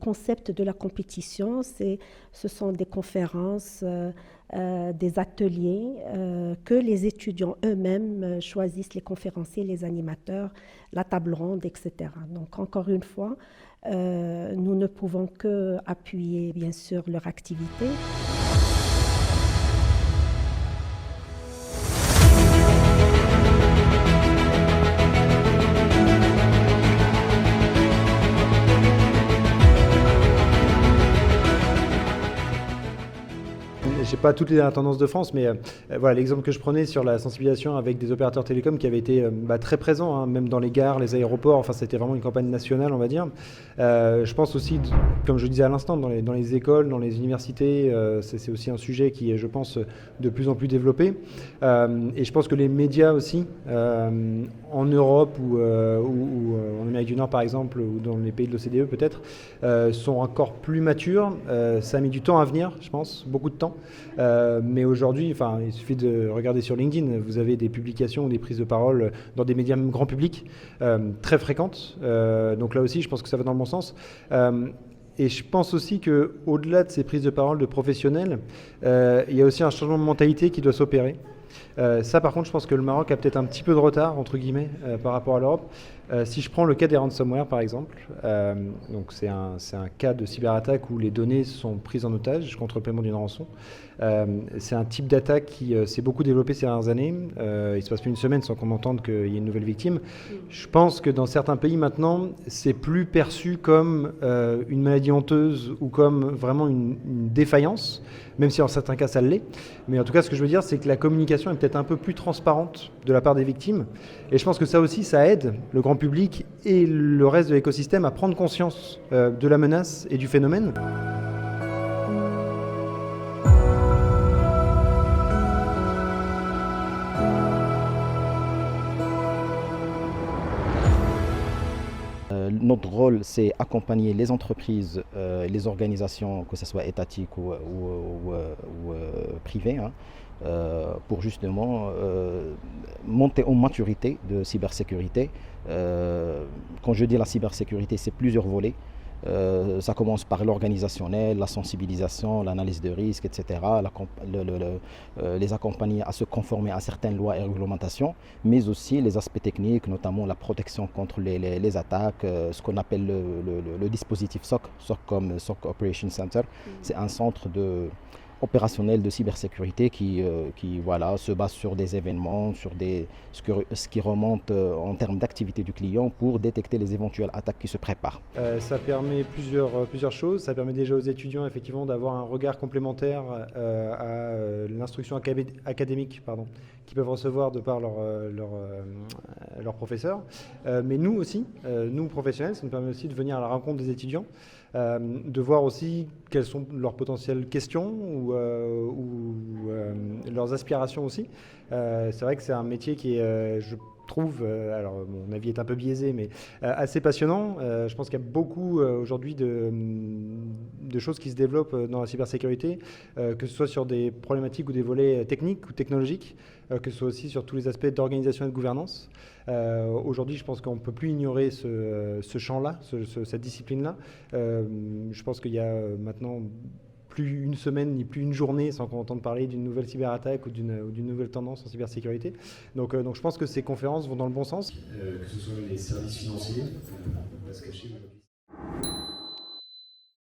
concept de la compétition, ce sont des conférences, des ateliers que les étudiants eux-mêmes choisissent les conférenciers, les animateurs, la table ronde, etc. Donc encore une fois, nous ne pouvons que appuyer bien sûr leur activité. Je sais pas toutes les tendances de France, mais voilà l'exemple que je prenais sur la sensibilisation avec des opérateurs télécoms qui avaient été très présents, hein, même dans les gares, les aéroports. Enfin, c'était vraiment une campagne nationale, on va dire. Je pense aussi, comme je disais à l'instant, dans les écoles, dans les universités, c'est aussi un sujet qui est, je pense, de plus en plus développé. Et je pense que les médias aussi, en Europe ou en Amérique du Nord, par exemple, ou dans les pays de l'OCDE peut-être, sont encore plus matures. Ça a mis du temps à venir, je pense, beaucoup de temps. Mais aujourd'hui, il suffit de regarder sur LinkedIn, vous avez des publications ou des prises de parole dans des médias grand public très fréquentes. Donc là aussi, je pense que ça va dans le bon sens. Et je pense aussi qu'au-delà de ces prises de parole de professionnels, il y a aussi un changement de mentalité qui doit s'opérer. Ça, par contre, je pense que le Maroc a peut-être un petit peu de retard, entre guillemets, par rapport à l'Europe. Si je prends le cas des ransomware, par exemple, donc c'est un cas de cyberattaque où les données sont prises en otage contre le paiement d'une rançon. C'est un type d'attaque qui s'est beaucoup développé ces dernières années. Il ne se passe plus une semaine sans qu'on entende qu'il y ait une nouvelle victime. Je pense que dans certains pays maintenant, c'est plus perçu comme une maladie honteuse ou comme vraiment une défaillance, même si en certains cas ça l'est. Mais en tout cas, ce que je veux dire, c'est que la communication est peut-être un peu plus transparente de la part des victimes. Et je pense que ça aussi, ça aide le grand public et le reste de l'écosystème à prendre conscience de la menace et du phénomène. Notre rôle, c'est accompagner les entreprises, les organisations, que ce soit étatiques ou privées, hein, pour justement monter en maturité de cybersécurité. Quand je dis la cybersécurité, c'est plusieurs volets. Ça commence par l'organisationnel, la sensibilisation, l'analyse de risque, etc., les accompagner à se conformer à certaines lois et réglementations, mais aussi les aspects techniques, notamment la protection contre les attaques, ce qu'on appelle le dispositif SOC, comme SOC Operation Center. C'est un centre opérationnel de cybersécurité qui se base sur des événements, sur ce qui remonte en termes d'activité du client pour détecter les éventuelles attaques qui se préparent. Ça permet plusieurs choses. Ça permet déjà aux étudiants effectivement d'avoir un regard complémentaire à l'instruction académique qu'ils peuvent recevoir de par leurs professeurs. Mais nous aussi, nous professionnels, ça nous permet aussi de venir à la rencontre des étudiants, de voir aussi quelles sont leurs potentielles questions ou leurs aspirations aussi. C'est vrai que c'est un métier qui est, je trouve, alors mon avis est un peu biaisé, mais assez passionnant. Je pense qu'il y a beaucoup aujourd'hui de choses qui se développent dans la cybersécurité, que ce soit sur des problématiques ou des volets techniques ou technologiques, que ce soit aussi sur tous les aspects d'organisation et de gouvernance. Aujourd'hui, je pense qu'on ne peut plus ignorer ce champ-là, cette discipline-là. Je pense qu'il y a maintenant plus une semaine ni plus une journée sans qu'on entende parler d'une nouvelle cyberattaque ou d'une nouvelle tendance en cybersécurité. Donc je pense que ces conférences vont dans le bon sens. Que ce soit les services financiers, on ne peut pas se cacher aujourd'hui.